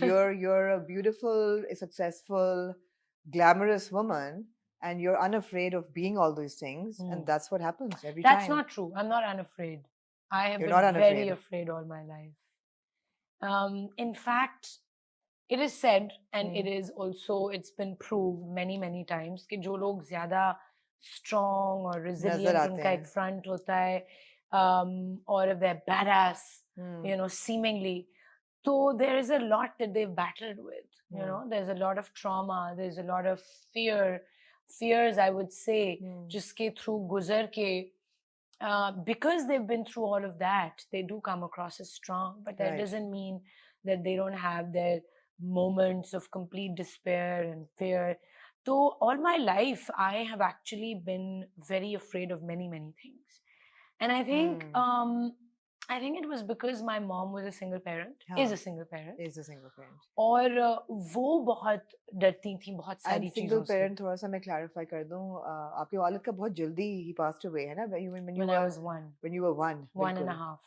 You're a beautiful, successful, glamorous woman, and you're unafraid of being all these things, and that's what happens every That's time. not true. I'm not unafraid. I have You're been not very unafraid. afraid all my life. In fact, it is said, and it is also, it's been proved many, many times कि जो लोग ज़्यादा strong or नजर resilient, आते उनका हैं. एक front होता है, or if they're badass, you know, seemingly. So there is a lot that they've battled with, you know, there's a lot of trauma, there's a lot of fears, I would say, जिसके through गुजर के, because they've been through all of that, they do come across as strong, but that doesn't mean that they don't have their moments of complete despair and fear. So all my life, I have actually been very afraid of many, many things. And I think it was because my mom was a single parent, is a single parent. Is a single parent. और वो बहुत डरती थी बहुत सारी And single चीजों से. parent, थोड़ा सा मैं clarify कर दूं, आपके वालिद का बहुत जल्दी he passed away है ना, When I was one. When you were one. One and a half.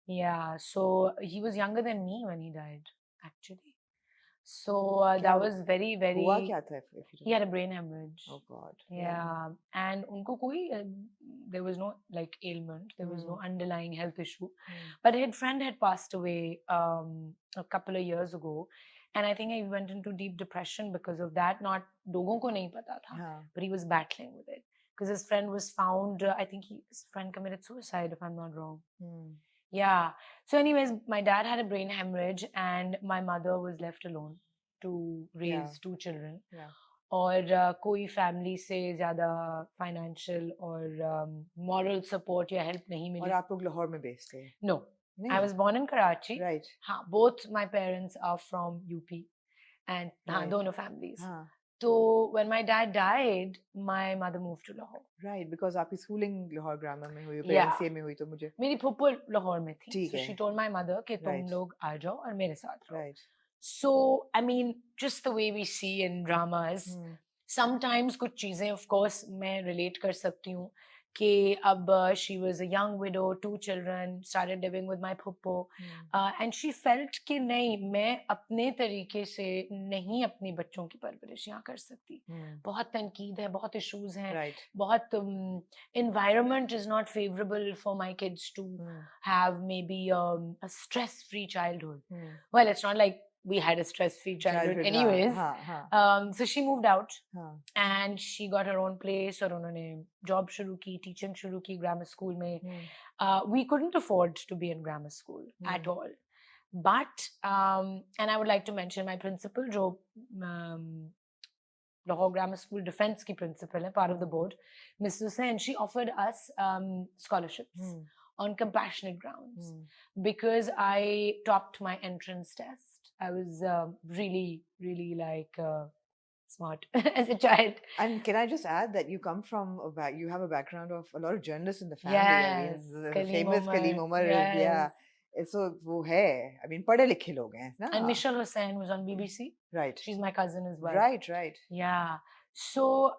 Yeah, so he was younger than me when he died, actually. So that was very, very. हुआ क्या था? He had a brain hemorrhage. Oh God. Yeah, and उनको कोई there was no like ailment, there was no underlying health issue, but his friend had passed away a couple of years ago, and I think he went into deep depression because of that. Not लोगों को नहीं पता था, but he was battling with it because his friend was found. I think his friend committed suicide, if I'm not wrong. Yeah. So anyways, my dad had a brain hemorrhage and my mother was left alone to raise two children. Yeah. और कोई family से ज़्यादा financial और moral support या help नहीं मिली. और आप लोग लाहौर में बेस्ड थे? No, I was born in Karachi. Right. हाँ, both my parents are from UP, and हाँ, दोनों families. हाँ. So when my dad died, my mother moved to Lahore. Right, because आपकी schooling Lahore grammar में हुई, parents से में हुई, तो मुझे. मेरी फूफो लाहौर में थी. ठीक So है. she told my mother कि तुम लोग आ जाओ और मेरे साथ रहो. Right. So I mean, just the way we see in dramas, sometimes कुछ चीजें of course मैं relate कर सकती हूँ कि अब she was a young widow, 2 children, started living with my phuppo, and she felt कि नहीं, मैं अपने तरीके से नहीं अपने बच्चों की परवरिश यहाँ कर सकती. बहुत तनकीद है, बहुत issues हैं, बहुत environment is not favorable for my kids to have maybe a stress-free childhood. Well, it's not like we had a stress-free childhood anyways. So she moved out and she got her own place और उन्होंने job शुरू की, teaching शुरू की grammar school में. We couldn't afford to be in grammar school at all. But, and I would like to mention my principal, जो Lahore Grammar School Defense की principal है, part of the board, Ms. Hussain, she offered us scholarships on compassionate grounds because I topped my entrance test. I was really, really like smart as a child. And can I just add that you come from you have a background of a lot of journalists in the family. Yes, I mean, the famous Kaleem Omar. Yes. Yeah. So वो है. I mean, पढ़े लिखे लोग हैं ना. And Michelle Hussain was on BBC. Right. She's my cousin as well. Right, right. Yeah. So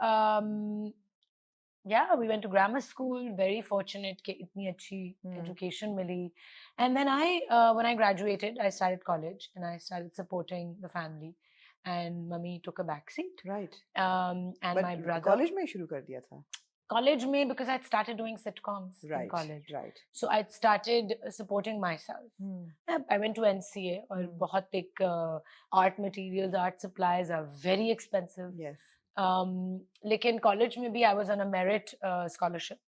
yeah, we went to grammar school. Very fortunate कि इतनी अच्छी education milli. And then when I graduated, I started college and I started supporting the family. And mummy took a back seat. Right. And but my brother. College में शुरू कर दिया था. College में because I'd started doing sitcoms in college. Right. So I'd started supporting myself. I went to NCA और बहुत एक art materials, art supplies are very expensive. Yes. लेकिन college में भी I was on a merit scholarship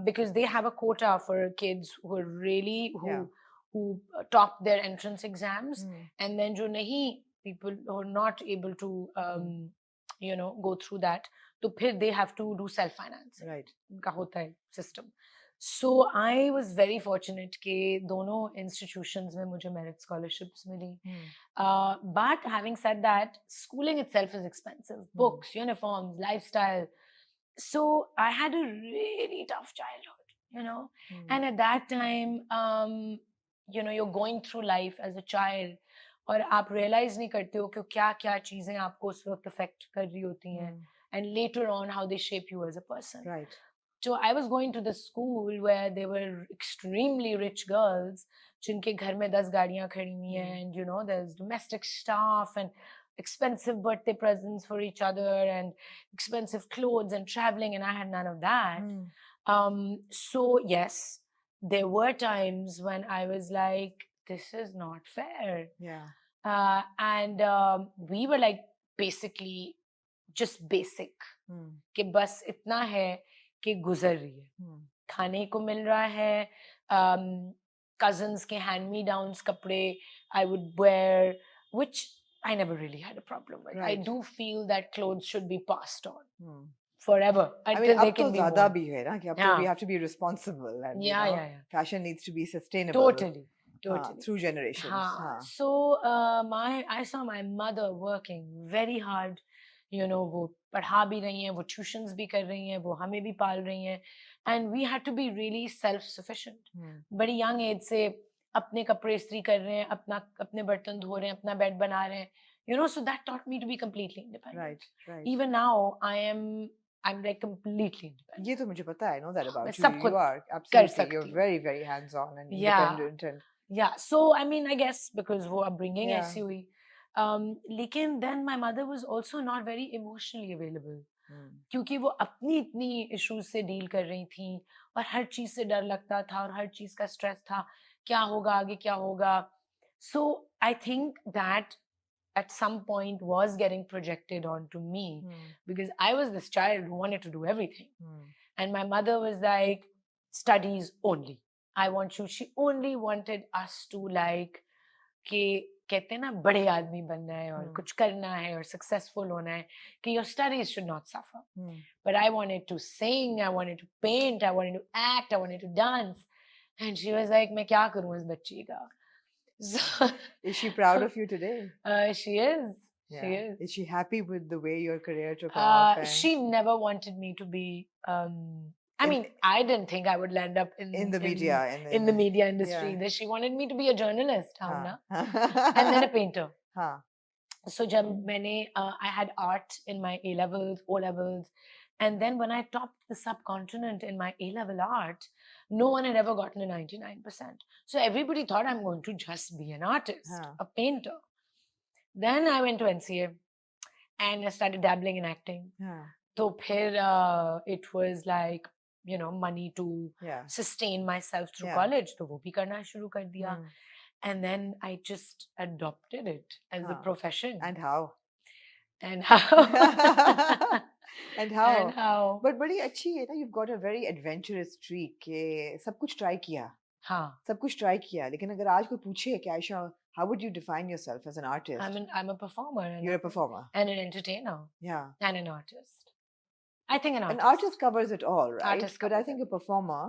because they have a quota for kids who are really who top their entrance exams and then जो नहीं, people who are not able to you know go through that, तो फिर they have to do self finance. Right. उनका होता है system. So I was very fortunate कि दोनों institutions में मुझे merit scholarships milli. But having said that, schooling itself is expensive. Books, uniforms, lifestyle. So I had a really tough childhood, you know. And at that time, you know, you're going through life as a child और आप realize नहीं करते हो कि क्या-क्या चीजें आपको उस वक्त affect कर रही होती हैं. And later on, how they shape you as a person. Right. So I was going to the school where there were extremely rich girls, जिनके घर में 10 गाड़ियां खड़ी हुई हैं, and you know there's domestic staff and expensive birthday presents for each other and expensive clothes and traveling, and I had none of that. So yes, there were times when I was like, this is not fair. Yeah. And we were like basically just basic, कि बस इतना है कि गुजर रही है, खाने को मिल रहा है, cousins के hand me downs कपड़े I would wear, which I never really had a problem with. I Right. do feel that clothes should be passed on forever I until mean, they अब can तो be ज़्यादा worn. भी है ना कि अब तो हाँ. we have to be responsible and Yeah, you know, yeah. fashion needs to be sustainable. Totally. Through generations. हाँ. So I saw my mother working very hard. You know, वो पढ़ा भी रही हैं, वो ट्यूशंस भी कर रही हैं, वो हमें भी पाल रही हैं, and we had to be really self-sufficient. बड़ी young age से अपने कपड़े इस्त्री कर रहे हैं, अपने बर्तन धो रहे हैं, अपना बेड बना रहे हैं. You know, so that taught me to be completely independent. Right. Even now, I'm like completely independent. ये तो मुझे पता है. I know that about you. सब You खुद are कर absolutely. सकती You're हूँ. very, very hands-on and Yeah. independent. And Yeah, so I mean, I guess because वो upbringing Yeah. ऐसी हुई. लेकिन then my mother was also not very emotionally available. क्योंकि वो अपनी इतनी issues से deal कर रही थी और हर चीज से डर लगता था और हर चीज का stress था, क्या होगा आगे क्या होगा. So I think that at some point was getting projected onto me because I was this child who wanted to do everything. And my mother was like, studies only. I want you. She only wanted us to like कि कहते हैं ना बड़े आदमी बनना है और कुछ करना है और successful होना है, कि your studies should not suffer. But I wanted to sing, I wanted to paint, I wanted to act, I wanted to dance. And she was like, मैं क्या करूँ इस बच्ची का? So, is she proud of you today? She is. Yeah. She is. Is she happy with the way your career took off? And She never wanted me to be I mean, I didn't think I would land up in the media. In the media industry. Yeah. She wanted me to be a journalist, and then a painter. So I had art in my A levels, O levels, and then when I topped the subcontinent in my A level art, no one had ever gotten a 99%. So everybody thought I'm going to just be an artist, a painter. Then I went to NCA and I started dabbling in acting. So it was like, you know, money to sustain myself through college. So वो भी करना शुरू कर दिया. And then I just adopted it as a profession. And how? And how? And how? And how? But बड़ी अच्छी है ना, you've got a very adventurous streak के सब कुछ try किया. हाँ. सब कुछ try किया. लेकिन अगर आज कोई पूछे कि Ayesha, how would you define yourself as an artist? I'm a performer. You're a performer. And an entertainer. Yeah. And an artist. I think an artist. An artist covers it all, right? Artist but I think a performer